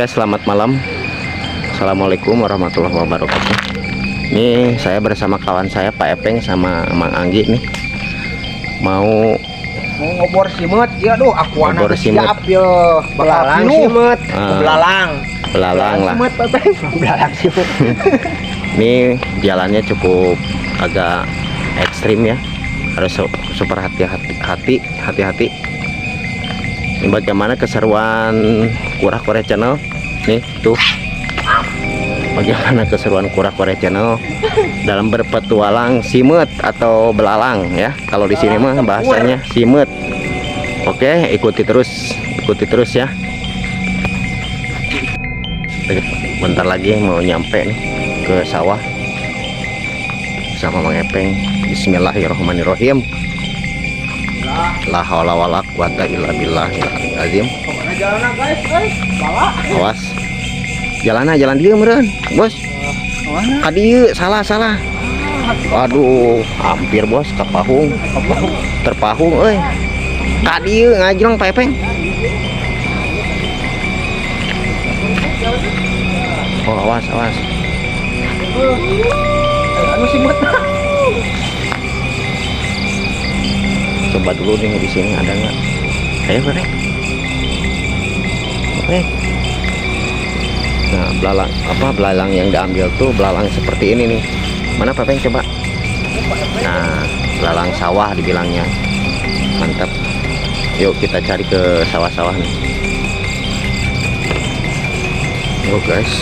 Oke, selamat malam. Assalamualaikum warahmatullahi wabarakatuh. Ini saya bersama kawan saya Pak Epeng sama Mang Anggi nih. Mau ngobor simut ya doh aku anak siap ya belalang simut belalang lah simut belalang simut. Ini jalannya cukup agak ekstrim ya, harus super hati-hati. Ini bagaimana keseruan Kurah Korea Channel nih tuh, bagaimana keseruan Kurah Korea Channel dalam berpetualang simut atau belalang ya, kalau di sini mah bahasanya simut. Oke, ikuti terus ya. Bentar lagi mau nyampe nih ke sawah sama Mang Epeng. Bismillahirrahmanirrahim. La haula wala quwata illa billahil azim. Awas. Jalan dia meureun, Bos. Kadieu salah. Waduh, hampir Bos kapahung. Terpahung euy. Kadieu ngajrong Pak Epeng. Oh, awas. Anu simut. Coba dulu nih di sini ada nggak? Ayo, Pak. Oke. Nah, belalang yang diambil tuh belalang seperti ini nih. Mana Pak Peng, coba? Nah, belalang sawah dibilangnya. Mantap. Yuk kita cari ke sawah-sawah nih. Oh guys,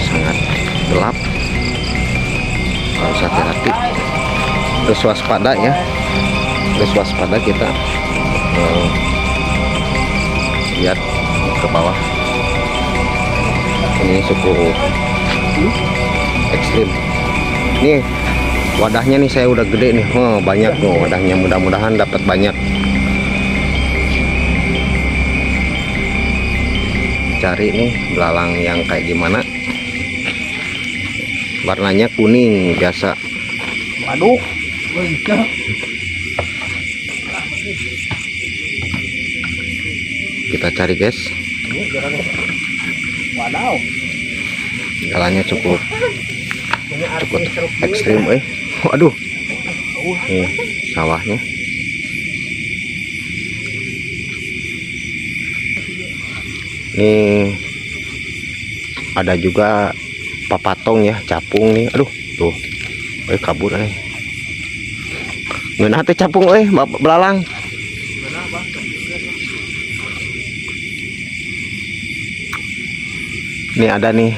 sangat gelap. Harus hati-hati. Terus waspada ya. Terus waspada kita. Lihat ke bawah. Ini cukup ekstrim. Nih wadahnya nih saya udah gede nih. Banyak nih wadahnya, mudah-mudahan dapat banyak. Cari nih belalang yang kayak gimana. Warnanya kuning biasa. Waduh, kita cari guys. Waduh, Jalannya cukup ekstrim. Waduh, nih sawahnya. Nih ada juga papatong ya, capung nih. Aduh, tuh, kabur ngeunah teh capung belalang. Ini ada nih.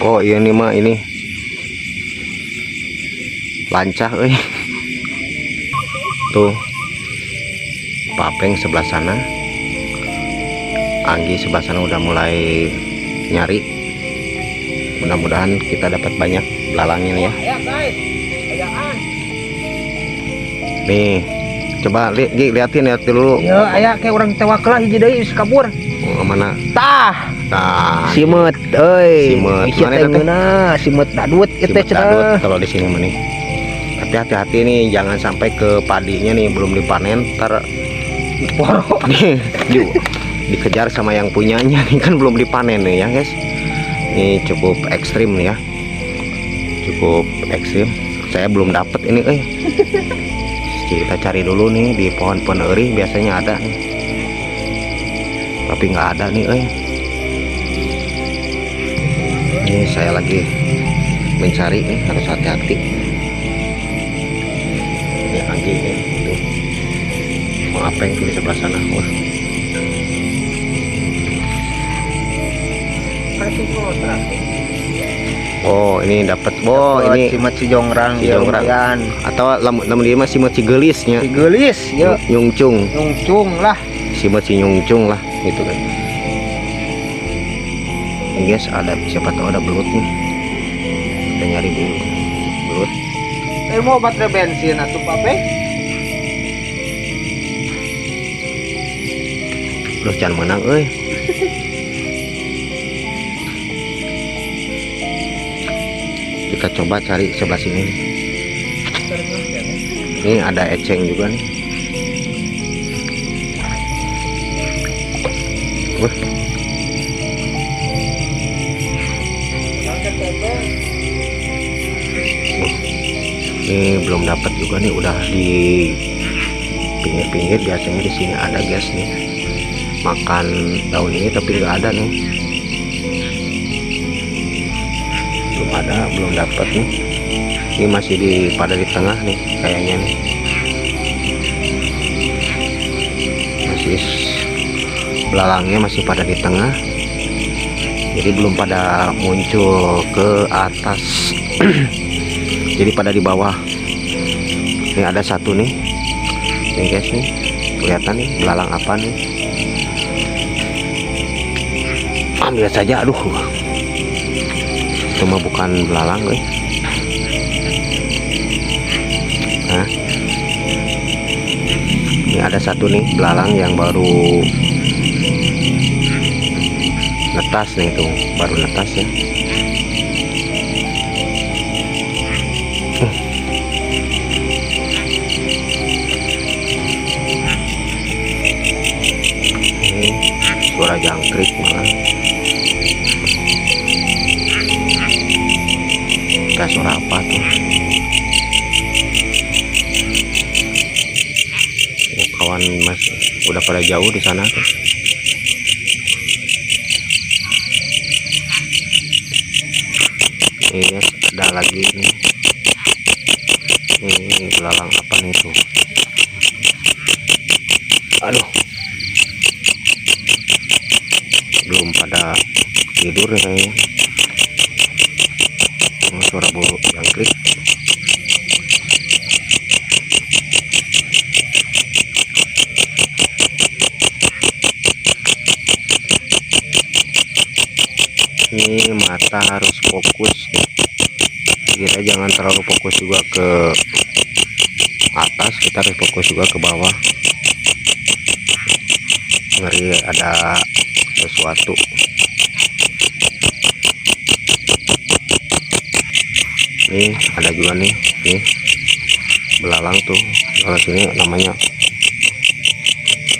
Oh iya nih mah ini lancah tuh. Pak Peng sebelah sana, Anggi sebelah sana udah mulai nyari. Mudah-mudahan kita dapat banyak belalangnya ya. Nih coba liatin dulu. ya aya kayak orang tewaklah hiji deui geus kabur. Mana Tah simut euy, simut mana teh simut dadut simut dadut kalau di sini mah nih. Tapi hati-hati nih, jangan sampai ke padinya nih belum dipanen, ntar nih dikejar sama yang punyanya nih, kan belum dipanen nih ya guys. Ini cukup ekstrim nih ya, cukup ekstrim. Saya belum dapet ini kita cari dulu nih di pohon-pohon eri, biasanya ada nih, tapi nggak ada nih Ini saya lagi mencari nih, harus hati-hati. Ini Anggi nih tuh, mau apa yang di sebelah sana. Wah, oh ini dapat. Oh ini simut si jongrang atau lamun dia masih cigelisnya, cigelis ya, nyungcung lah, simut si nyungcung lah gitu kan. Ini guys, ada siapa tahu ada belut nih, kita nyari dulu belut. Mau baterai bensin atau Pak. Terus jangan menang kita coba cari sebelah sini nih. Ini ada eceng juga nih. Wih. Ini belum dapat juga nih, udah di pinggir-pinggir. Biasanya di sini ada guys nih, makan daun ini, tapi nggak ada nih, belum ada, belum dapat nih. Ini masih pada di tengah nih kayaknya nih, masih belalangnya masih pada di tengah, jadi belum pada muncul ke atas. Jadi pada di bawah. Ini ada satu nih guys nih, kelihatan nih belalang apa nih. Ambil saja, aduh, itu mah bukan belalang guys. Nah, ini ada satu nih belalang yang baru netas nih, itu baru netas ya. Suara jangkrik malah. Kita suara apa tuh? Oh, kawan mas udah pada jauh di sana tuh. Ini ada lagi nih. Ini belalang apa nih tuh? Aduh, belum pada tidur ya kayaknya. Suara burung jangkrik. Ini mata harus fokus nih. Kita jangan terlalu fokus juga ke atas, kita harus fokus juga ke bawah. Ngeri ada sesuatu. Nih ada juga nih belalang tuh, kalau sini namanya,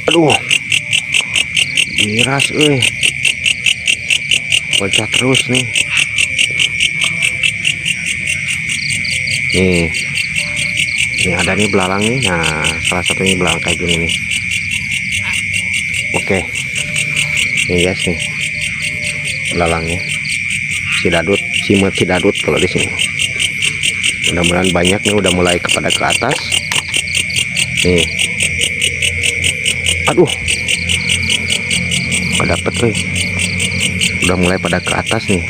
aduh, biras pecah terus nih. Ini ada nih belalang nih. Nah, salah satunya belalang kayak gini nih. Oke, nih guys nih belalangnya, simut sidadut kalau di sini. Mudah-mudahan banyak nih, udah mulai kepada ke atas nih. Aduh, nggak dapet nih. Udah mulai pada ke atas nih,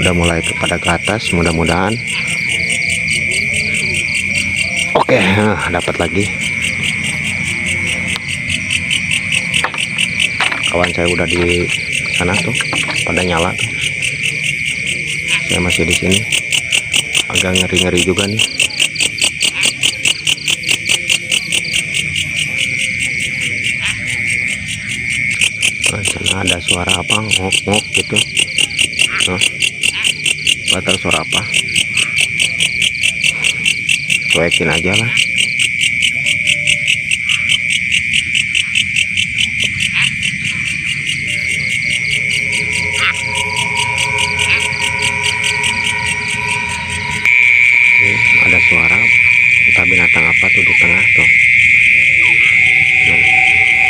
udah mulai kepada ke atas, mudah-mudahan. Oke, nah, dapat lagi. Kawan saya udah di sana tuh, pada nyala tuh. Saya masih di sini, agak ngeri-ngeri juga nih. Nah, sana ada suara apa, ngok-ngok gitu. Nah, nggak tahu suara apa. Cuekin aja lah. Ada suara entah binatang apa tuh di tengah tuh. Nah,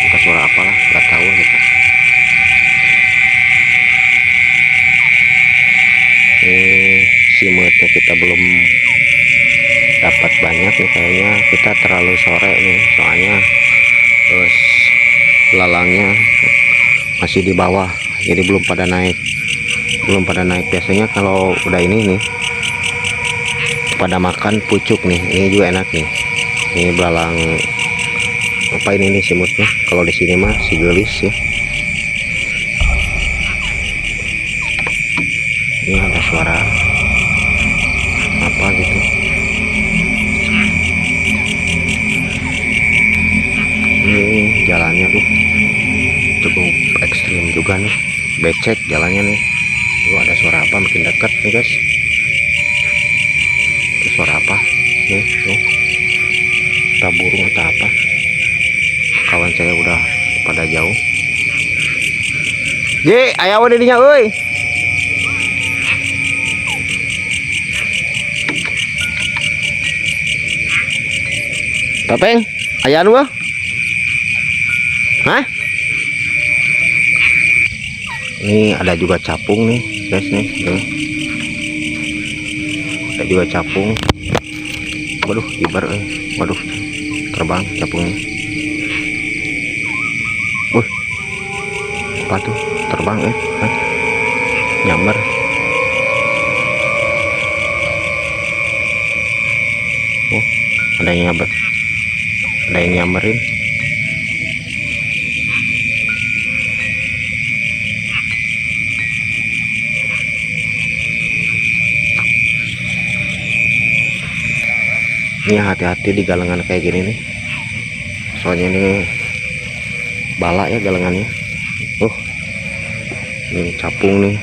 entah suara apalah, nggak tahu gitu. Simutnya kita belum dapat banyak nih kayaknya, kita terlalu sore nih, soalnya terus belalangnya masih di bawah, jadi belum pada naik. Biasanya kalau udah ini nih pada makan pucuk nih. Ini juga enak nih, ini belalang apa ini nih simutnya. Kalau di sini mah si gelis ya. Ini ada suara apa gitu. Ini jalannya tuh cukup ekstrim juga nih, becek jalannya nih. Tuh ada suara apa makin dekat nih guys. Itu suara apa nih tuh, entah burung atau apa. Kawan saya udah pada jauh. Ye, aya we dinya euy. Topeng, aya dua. Hah? Ini ada juga capung nih, guys nih. Ada juga capung. Waduh, ibar waduh. Terbang capungnya. Apa tuh? Terbang Hah? Nyamber. Oh, ada yang nyamber. Ada yang nyamberin. Ini hati-hati di galengan kayak gini nih, soalnya ini bala ya galengannya. Ini capung nih,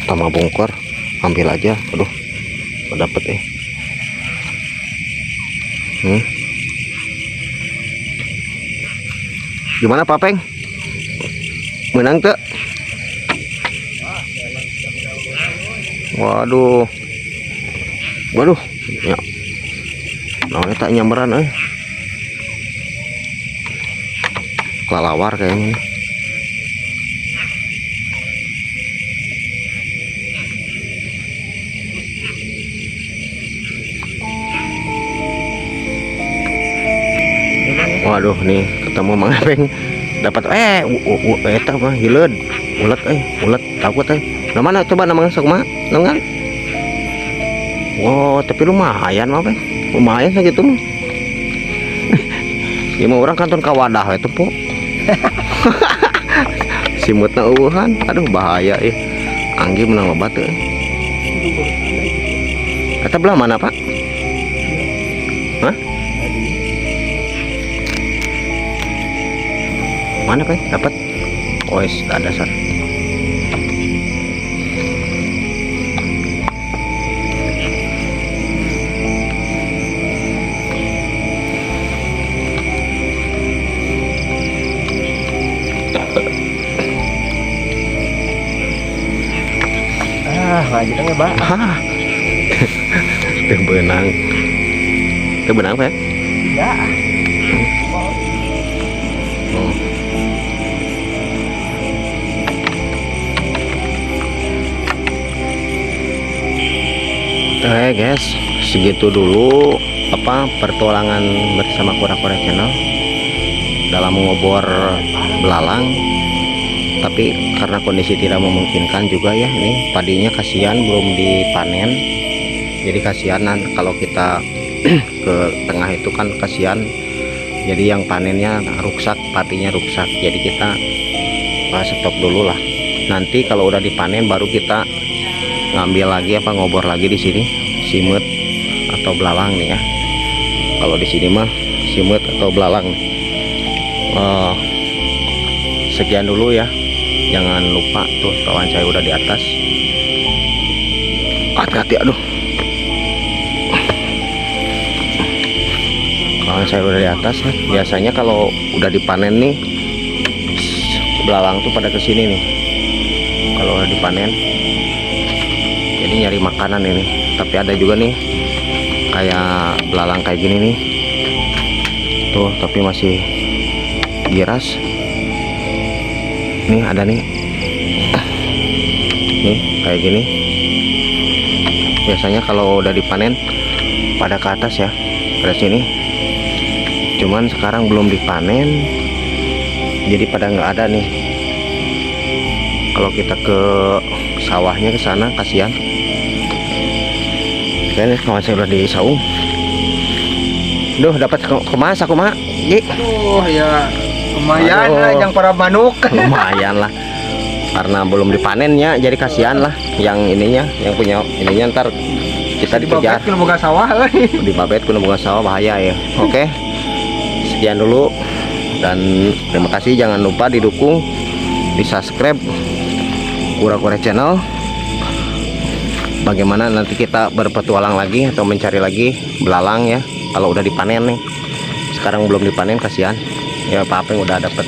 sama bongkar, ambil aja. Aduh, dapet gimana Pak Peng? Menang tuh? Waduh, ya, nah tak nyamberan kelelawar kayaknya nih. Waduh, nih ketemu Mang Epeng, dapat eta mah hileud ulet takut nah mana coba namanya sok mah nenggal. Oh, tapi lumayan mah Peng, lumayan segitu mah. Ya mau orang kanton kawadah itu po. Simutna eueuhan, aduh bahaya ya. Anggi menang lobat teh. Eta belah mana Pak? Hah? Mana Pak? Dapat? Oh, ada dasar. Ngaji tengah Pak. Itu benang. Itu benang Pak? Ya. Guys, segitu dulu pertualangan bersama Kura-Kura Channel dalam mengobor belalang. Tapi karena kondisi tidak memungkinkan juga ya, ini padinya kasihan belum dipanen. Jadi kasihanan kalau kita ke tengah itu kan kasihan. Jadi yang panennya rusak, padinya rusak. Jadi kita stop dulu lah. Nanti kalau udah dipanen baru kita ngambil lagi ngobor lagi di sini simut atau belalang nih ya. Kalau di sini mah simut atau belalang. Sekian dulu ya, jangan lupa tuh kawan saya udah di atas, hati-hati. Aduh, kawan saya udah di atas nih. Biasanya kalau udah dipanen nih belalang tuh pada kesini nih kalau udah dipanen, jadi nyari makanan ini. Tapi ada juga nih kayak belalang kayak gini nih tuh, tapi masih giras nih. Ada nih kayak gini. Biasanya kalau udah dipanen pada ke atas ya, pada sini. Cuman sekarang belum dipanen, jadi pada nggak ada nih. Kalau kita ke sawahnya ke sana kasihan. Kayaknya kawan saya udah di saung. Duh, dapat kemas aku mah. Oh ya, lumayan lah yang para manuk. Lumayan lah. Karena belum dipanennya, jadi kasihan lah yang ininya, yang punya ininya ntar kita dikejar. Di babet sawah Di babet kuno bunga sawah bahaya ya. Oke. Sekian dulu dan terima kasih. Jangan lupa didukung, di subscribe Kura-Kura Channel. Bagaimana nanti kita berpetualang lagi atau mencari lagi belalang ya kalau udah dipanen nih. Sekarang belum dipanen kasihan ya. Apa-apa yang udah dapet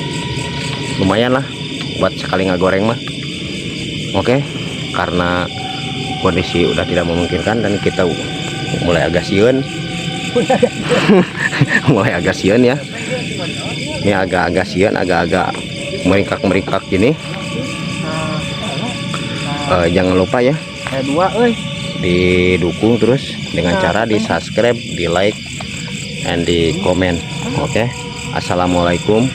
lumayan lah. buat sekali ngagoreng mah. Oke, karena kondisi udah tidak memungkinkan dan kita mulai agak sieun. Mulai agak sieun ya. Ini agak-agak sieun, agak-agak meringkak gini. Jangan lupa ya didukung terus dengan cara di subscribe, di like, and di komen. Oke, assalamualaikum